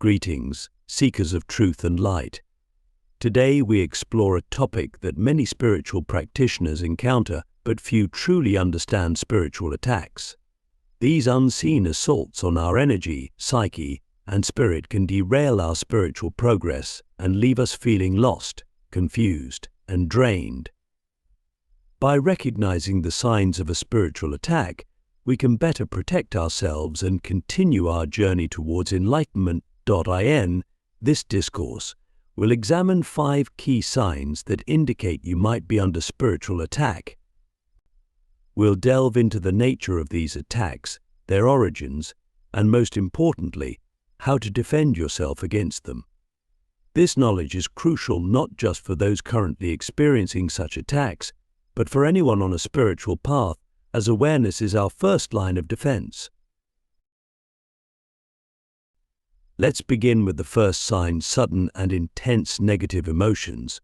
Greetings, seekers of truth and light. Today we explore a topic that many spiritual practitioners encounter, but few truly understand: spiritual attacks. These unseen assaults on our energy, psyche, and spirit can derail our spiritual progress and leave us feeling lost, confused, and drained. By recognizing the signs of a spiritual attack, we can better protect ourselves and continue our journey towards enlightenment. This discourse will examine 5 key signs that indicate you might be under spiritual attack. We'll delve into the nature of these attacks, their origins, and most importantly, how to defend yourself against them. This knowledge is crucial not just for those currently experiencing such attacks, but for anyone on a spiritual path, as awareness is our first line of defense. Let's begin with the first sign: sudden and intense negative emotions.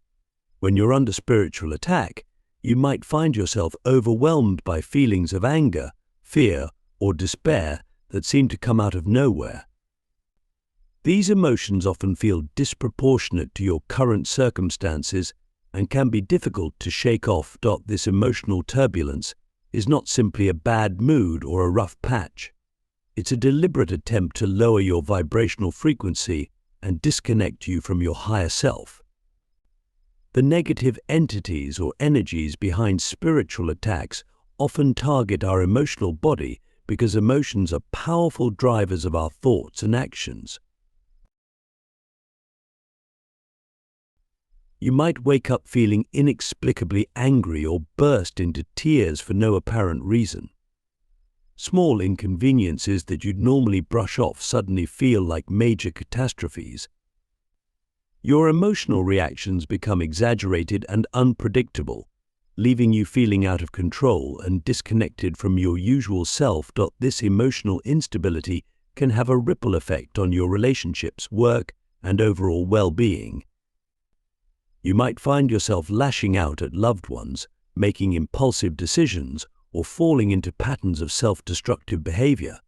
When you're under spiritual attack, you might find yourself overwhelmed by feelings of anger, fear, or despair that seem to come out of nowhere. These emotions often feel disproportionate to your current circumstances and can be difficult to shake off. This emotional turbulence is not simply a bad mood or a rough patch. It's a deliberate attempt to lower your vibrational frequency and disconnect you from your higher self. The negative entities or energies behind spiritual attacks often target our emotional body because emotions are powerful drivers of our thoughts and actions. You might wake up feeling inexplicably angry or burst into tears for no apparent reason. Small inconveniences that you'd normally brush off suddenly feel like major catastrophes. Your emotional reactions become exaggerated and unpredictable, leaving you feeling out of control and disconnected from your usual self. This emotional instability can have a ripple effect on your relationships, work, and overall well-being. You might find yourself lashing out at loved ones, making impulsive decisions, or falling into patterns of self-destructive behavior.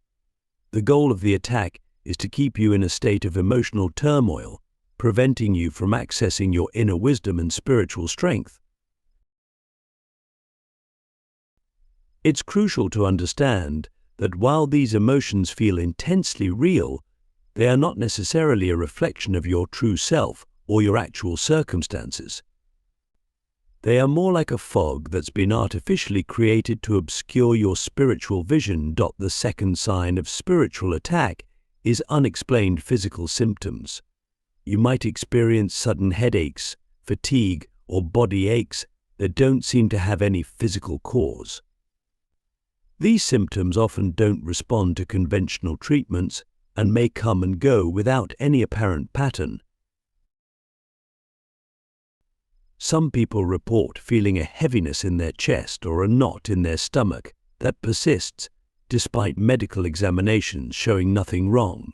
The goal of the attack is to keep you in a state of emotional turmoil, preventing you from accessing your inner wisdom and spiritual strength. It's crucial to understand that while these emotions feel intensely real, they are not necessarily a reflection of your true self or your actual circumstances. They are more like a fog that's been artificially created to obscure your spiritual vision. The second sign of spiritual attack is unexplained physical symptoms. You might experience sudden headaches, fatigue, or body aches that don't seem to have any physical cause. These symptoms often don't respond to conventional treatments and may come and go without any apparent pattern. Some people report feeling a heaviness in their chest or a knot in their stomach that persists despite medical examinations showing nothing wrong.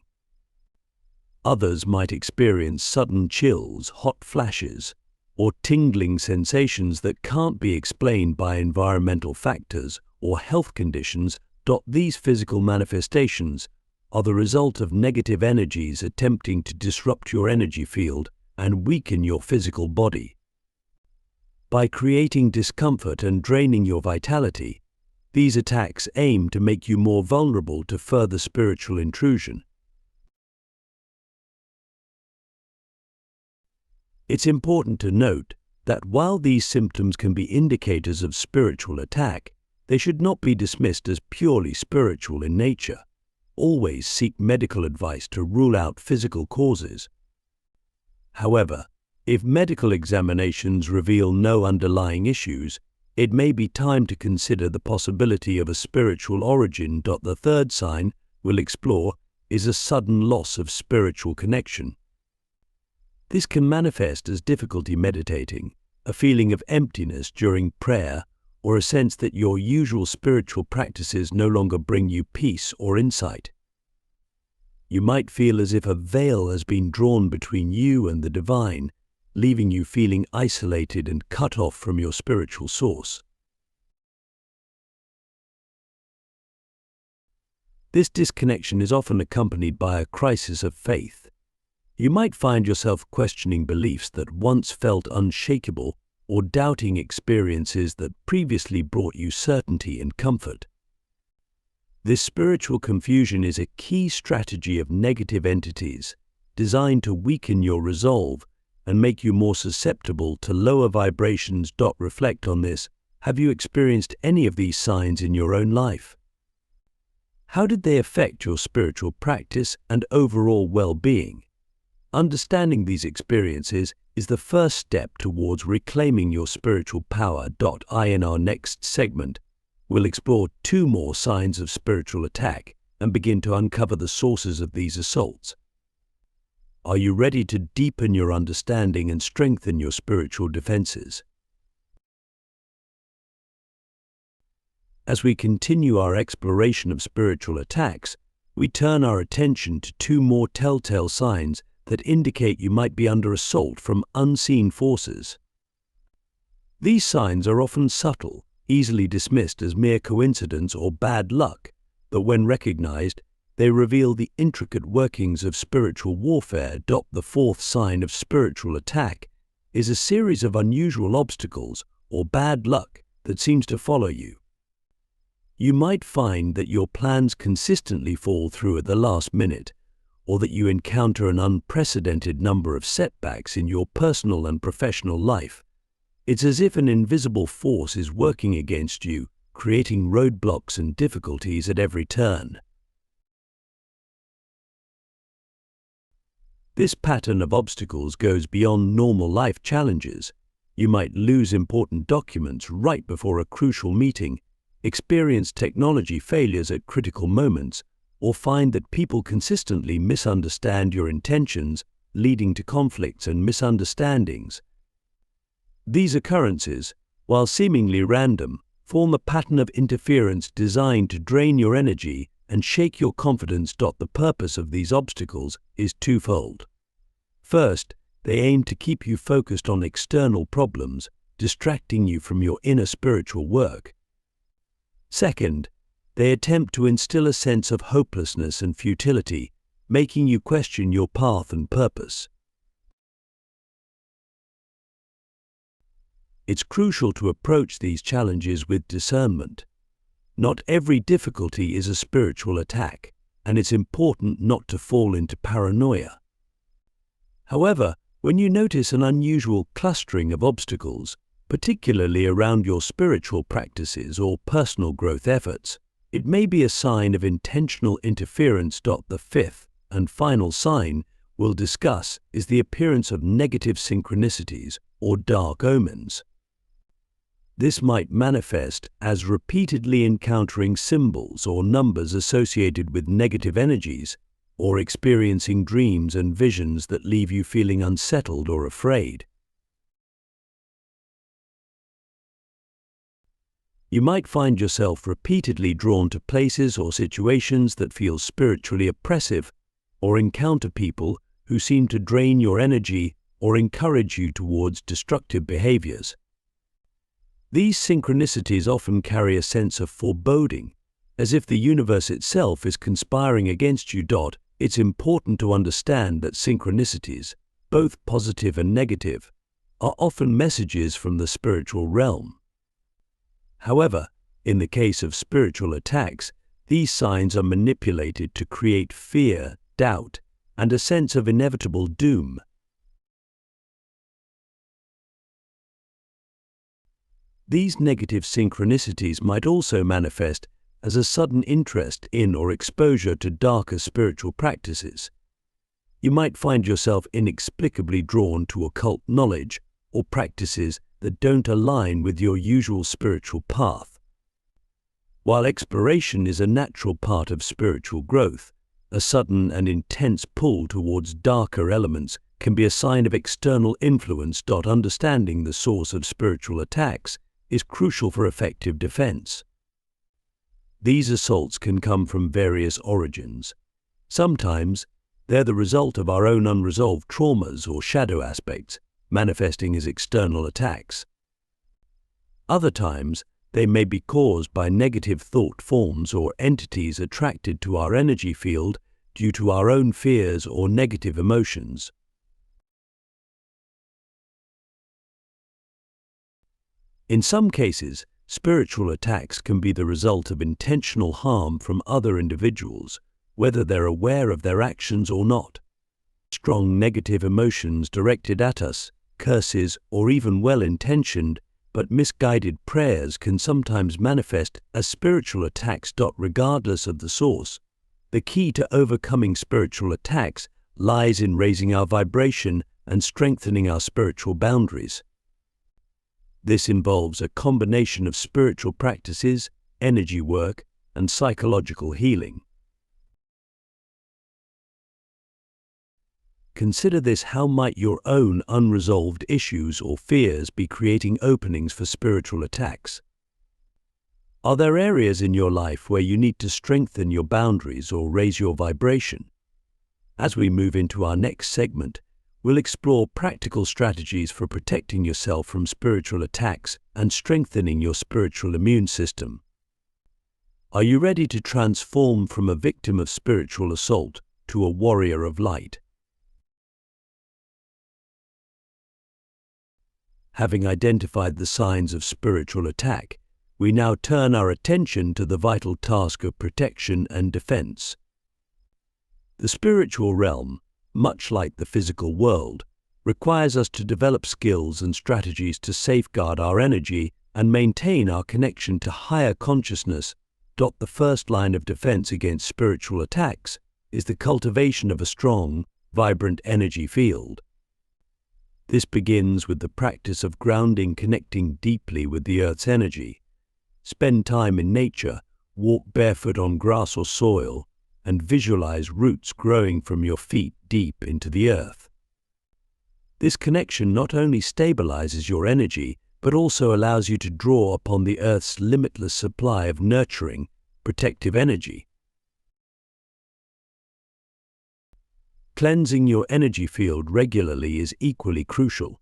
Others might experience sudden chills, hot flashes, or tingling sensations that can't be explained by environmental factors or health conditions. These physical manifestations are the result of negative energies attempting to disrupt your energy field and weaken your physical body. By creating discomfort and draining your vitality, these attacks aim to make you more vulnerable to further spiritual intrusion. It's important to note that while these symptoms can be indicators of spiritual attack, they should not be dismissed as purely spiritual in nature. Always seek medical advice to rule out physical causes. However, if medical examinations reveal no underlying issues, it may be time to consider the possibility of a spiritual origin. The third sign we'll explore is a sudden loss of spiritual connection. This can manifest as difficulty meditating, a feeling of emptiness during prayer, or a sense that your usual spiritual practices no longer bring you peace or insight. You might feel as if a veil has been drawn between you and the divine, leaving you feeling isolated and cut off from your spiritual source. This disconnection is often accompanied by a crisis of faith, You might find yourself questioning beliefs that once felt unshakable or doubting experiences that previously brought you certainty and comfort. This spiritual confusion is a key strategy of negative entities, designed to weaken your resolve and make you more susceptible to lower vibrations. Reflect on this. Have you experienced any of these signs in your own life? How did they affect your spiritual practice and overall well-being? Understanding these experiences is the first step towards reclaiming your spiritual power. In our next segment, we'll explore 2 more signs of spiritual attack and begin to uncover the sources of these assaults. Are you ready to deepen your understanding and strengthen your spiritual defenses? As we continue our exploration of spiritual attacks, we turn our attention to 2 more telltale signs that indicate you might be under assault from unseen forces. These signs are often subtle, easily dismissed as mere coincidence or bad luck, but when recognized, they reveal the intricate workings of spiritual warfare. The 4th sign of spiritual attack is a series of unusual obstacles or bad luck that seems to follow you. You might find that your plans consistently fall through at the last minute, or that you encounter an unprecedented number of setbacks in your personal and professional life. It's as if an invisible force is working against you, creating roadblocks and difficulties at every turn. This pattern of obstacles goes beyond normal life challenges. You might lose important documents right before a crucial meeting, experience technology failures at critical moments, or find that people consistently misunderstand your intentions, leading to conflicts and misunderstandings. These occurrences, while seemingly random, form a pattern of interference designed to drain your energy and shake your confidence. The purpose of these obstacles is twofold. First, they aim to keep you focused on external problems, distracting you from your inner spiritual work. Second, they attempt to instill a sense of hopelessness and futility, making you question your path and purpose. It's crucial to approach these challenges with discernment. Not every difficulty is a spiritual attack, and it's important not to fall into paranoia. However, when you notice an unusual clustering of obstacles, particularly around your spiritual practices or personal growth efforts, it may be a sign of intentional interference. The 5th and final sign we'll discuss is the appearance of negative synchronicities or dark omens. This might manifest as repeatedly encountering symbols or numbers associated with negative energies, or experiencing dreams and visions that leave you feeling unsettled or afraid. You might find yourself repeatedly drawn to places or situations that feel spiritually oppressive, or encounter people who seem to drain your energy or encourage you towards destructive behaviors. These synchronicities often carry a sense of foreboding, as if the universe itself is conspiring against you. It's important to understand that synchronicities, both positive and negative, are often messages from the spiritual realm. However, in the case of spiritual attacks, these signs are manipulated to create fear, doubt, and a sense of inevitable doom. These negative synchronicities might also manifest as a sudden interest in or exposure to darker spiritual practices. You might find yourself inexplicably drawn to occult knowledge or practices that don't align with your usual spiritual path. While exploration is a natural part of spiritual growth, a sudden and intense pull towards darker elements can be a sign of external influence. Understanding the source of spiritual attacks is crucial for effective defense. These assaults can come from various origins. Sometimes, they're the result of our own unresolved traumas or shadow aspects, manifesting as external attacks. Other times, they may be caused by negative thought forms or entities attracted to our energy field due to our own fears or negative emotions. In some cases, spiritual attacks can be the result of intentional harm from other individuals, whether they're aware of their actions or not. Strong negative emotions directed at us, curses, or even well-intentioned but misguided prayers can sometimes manifest as spiritual attacks. Regardless of the source, the key to overcoming spiritual attacks lies in raising our vibration and strengthening our spiritual boundaries. This involves a combination of spiritual practices, energy work, and psychological healing. Consider this: how might your own unresolved issues or fears be creating openings for spiritual attacks? Are there areas in your life where you need to strengthen your boundaries or raise your vibration? As we move into our next segment, we'll explore practical strategies for protecting yourself from spiritual attacks and strengthening your spiritual immune system. Are you ready to transform from a victim of spiritual assault to a warrior of light? Having identified the signs of spiritual attack, we now turn our attention to the vital task of protection and defense. The spiritual realm, much like the physical world, requires us to develop skills and strategies to safeguard our energy and maintain our connection to higher consciousness. The first line of defense against spiritual attacks is the cultivation of a strong, vibrant energy field. This begins with the practice of grounding, connecting deeply with the Earth's energy. Spend time in nature, walk barefoot on grass or soil, and visualize roots growing from your feet deep into the earth. This connection not only stabilizes your energy, but also allows you to draw upon the Earth's limitless supply of nurturing, protective energy. Cleansing your energy field regularly is equally crucial.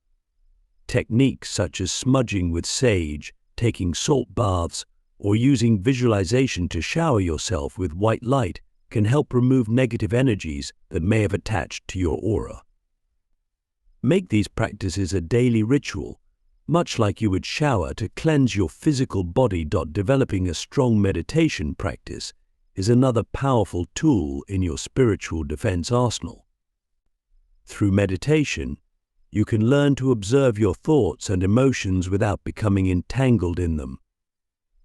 Techniques such as smudging with sage, taking salt baths, or using visualization to shower yourself with white light can help remove negative energies that may have attached to your aura. Make these practices a daily ritual, much like you would shower to cleanse your physical body. Developing a strong meditation practice is another powerful tool in your spiritual defense arsenal. Through meditation, you can learn to observe your thoughts and emotions without becoming entangled in them.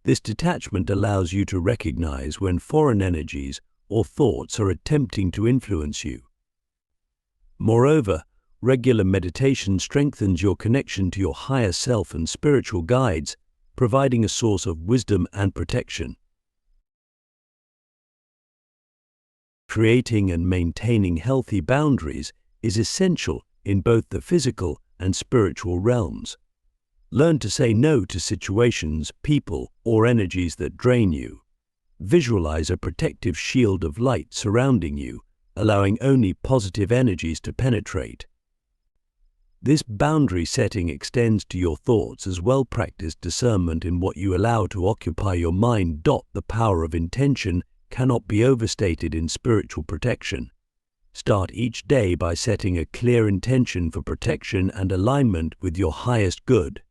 This detachment allows you to recognize when foreign energies or thoughts are attempting to influence you. Moreover, regular meditation strengthens your connection to your higher self and spiritual guides, providing a source of wisdom and protection. Creating and maintaining healthy boundaries is essential in both the physical and spiritual realms. Learn to say no to situations, people, or energies that drain you. Visualize a protective shield of light surrounding you, allowing only positive energies to penetrate. This boundary setting extends to your thoughts as well. Practice discernment in what you allow to occupy your mind. The power of intention cannot be overstated in spiritual protection. Start each day by setting a clear intention for protection and alignment with your highest good.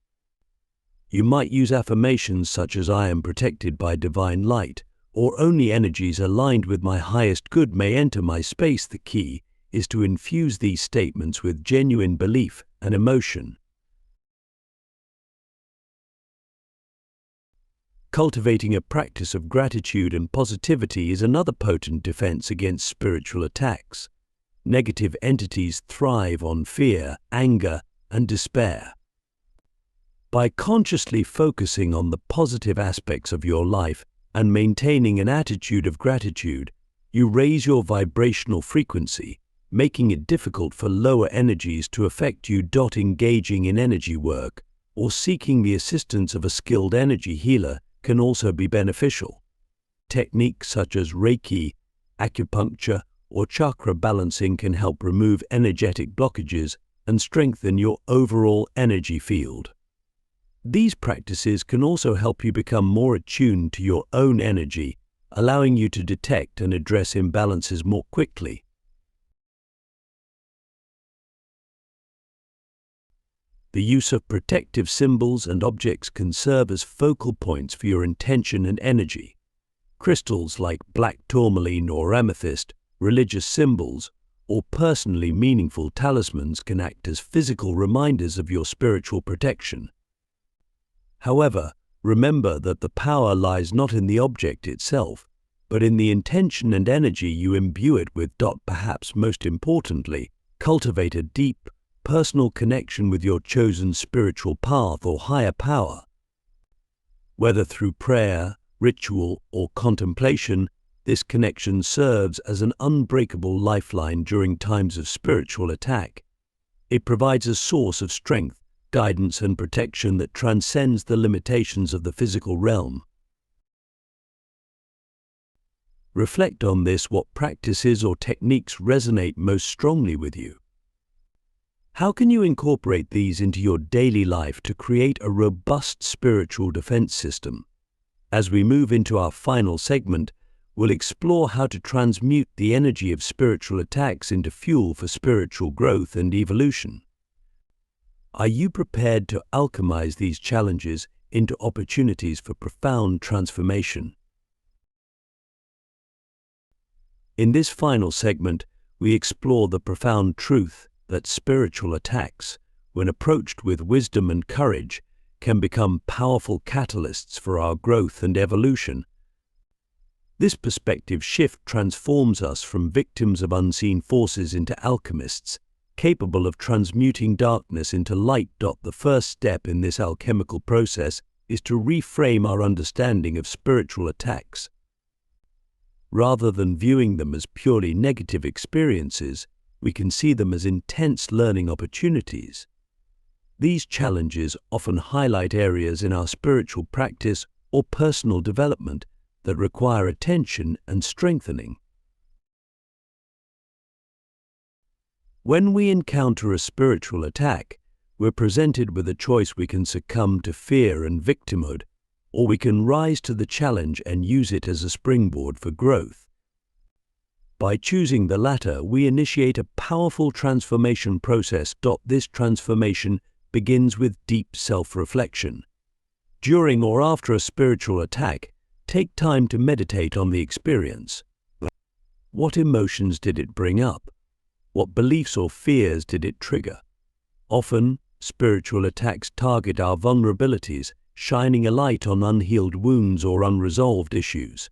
You might use affirmations such as "I am protected by divine light," or "only energies aligned with my highest good may enter my space." The key is to infuse these statements with genuine belief and emotion. Cultivating a practice of gratitude and positivity is another potent defense against spiritual attacks. Negative entities thrive on fear, anger, and despair. By consciously focusing on the positive aspects of your life and maintaining an attitude of gratitude, you raise your vibrational frequency, making it difficult for lower energies to affect you. Engaging in energy work or seeking the assistance of a skilled energy healer can also be beneficial. Techniques such as Reiki, acupuncture, or chakra balancing can help remove energetic blockages and strengthen your overall energy field. These practices can also help you become more attuned to your own energy, allowing you to detect and address imbalances more quickly. The use of protective symbols and objects can serve as focal points for your intention and energy. Crystals like black tourmaline or amethyst, religious symbols, or personally meaningful talismans can act as physical reminders of your spiritual protection. However, remember that the power lies not in the object itself, but in the intention and energy you imbue it with. Perhaps most importantly, cultivate a deep, personal connection with your chosen spiritual path or higher power. Whether through prayer, ritual, or contemplation, this connection serves as an unbreakable lifeline during times of spiritual attack. It provides a source of strength, guidance, and protection that transcends the limitations of the physical realm. Reflect on this. What practices or techniques resonate most strongly with you? How can you incorporate these into your daily life to create a robust spiritual defense system? As we move into our final segment, we'll explore how to transmute the energy of spiritual attacks into fuel for spiritual growth and evolution. Are you prepared to alchemize these challenges into opportunities for profound transformation? In this final segment, we explore the profound truth that spiritual attacks, when approached with wisdom and courage, can become powerful catalysts for our growth and evolution. This perspective shift transforms us from victims of unseen forces into alchemists, capable of transmuting darkness into light. The first step in this alchemical process is to reframe our understanding of spiritual attacks. Rather than viewing them as purely negative experiences, we can see them as intense learning opportunities. These challenges often highlight areas in our spiritual practice or personal development that require attention and strengthening. When we encounter a spiritual attack, we're presented with a choice. We can succumb to fear and victimhood, or we can rise to the challenge and use it as a springboard for growth. By choosing the latter, we initiate a powerful transformation process. This transformation begins with deep self-reflection. During or after a spiritual attack, take time to meditate on the experience. What emotions did it bring up? What beliefs or fears did it trigger? Often, spiritual attacks target our vulnerabilities, shining a light on unhealed wounds or unresolved issues.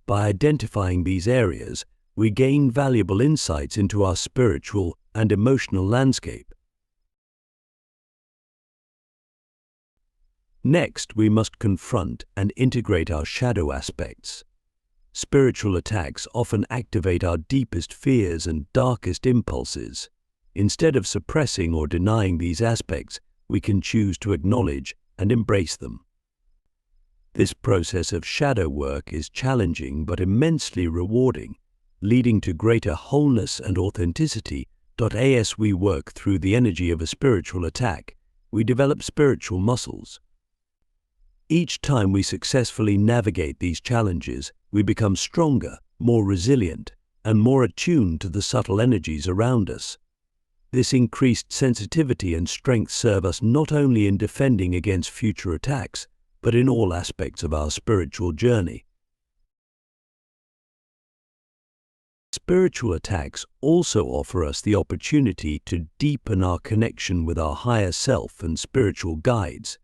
By identifying these areas, we gain valuable insights into our spiritual and emotional landscape. Next, we must confront and integrate our shadow aspects. Spiritual attacks often activate our deepest fears and darkest impulses. Instead of suppressing or denying these aspects, we can choose to acknowledge and embrace them. This process of shadow work is challenging but immensely rewarding, leading to greater wholeness and authenticity. As we work through the energy of a spiritual attack, we develop spiritual muscles. Each time we successfully navigate these challenges, we become stronger, more resilient, and more attuned to the subtle energies around us. This increased sensitivity and strength serve us not only in defending against future attacks, but in all aspects of our spiritual journey. Spiritual attacks also offer us the opportunity to deepen our connection with our higher self and spiritual guides.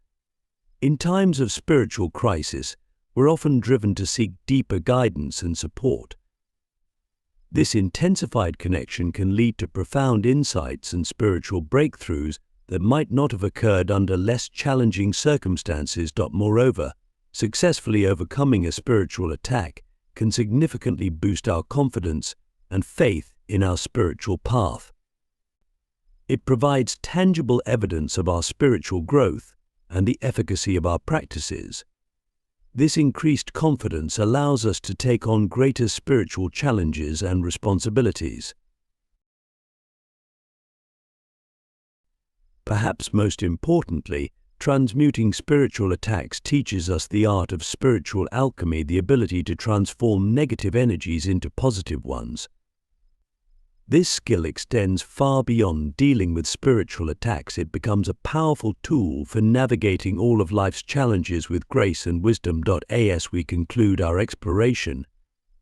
In times of spiritual crisis, we're often driven to seek deeper guidance and support. This intensified connection can lead to profound insights and spiritual breakthroughs that might not have occurred under less challenging circumstances. Moreover, successfully overcoming a spiritual attack can significantly boost our confidence and faith in our spiritual path. It provides tangible evidence of our spiritual growth and the efficacy of our practices. This increased confidence allows us to take on greater spiritual challenges and responsibilities. Perhaps most importantly, Transmuting spiritual attacks teaches us the art of spiritual alchemy, the ability to transform negative energies into positive ones. This skill extends far beyond dealing with spiritual attacks. It becomes a powerful tool for navigating all of life's challenges with grace and wisdom. As we conclude our exploration,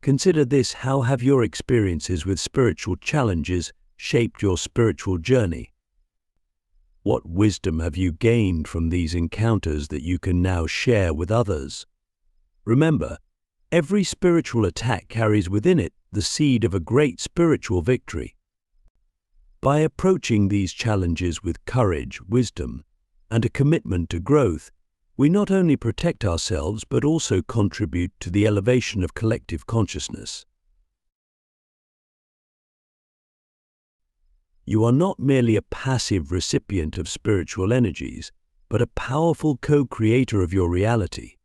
consider this: how have your experiences with spiritual challenges shaped your spiritual journey? What wisdom have you gained from these encounters that you can now share with others? Remember, every spiritual attack carries within it the seed of a great spiritual victory. By approaching these challenges with courage, wisdom, and a commitment to growth, we not only protect ourselves but also contribute to the elevation of collective consciousness. You are not merely a passive recipient of spiritual energies, but a powerful co-creator of your reality.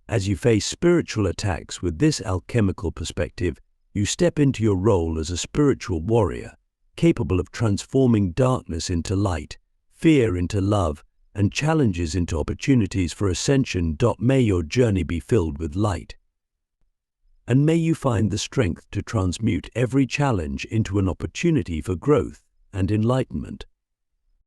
As you face spiritual attacks with this alchemical perspective, you step into your role as a spiritual warrior, capable of transforming darkness into light, fear into love, and challenges into opportunities for ascension. May your journey be filled with light. And may you find the strength to transmute every challenge into an opportunity for growth and enlightenment.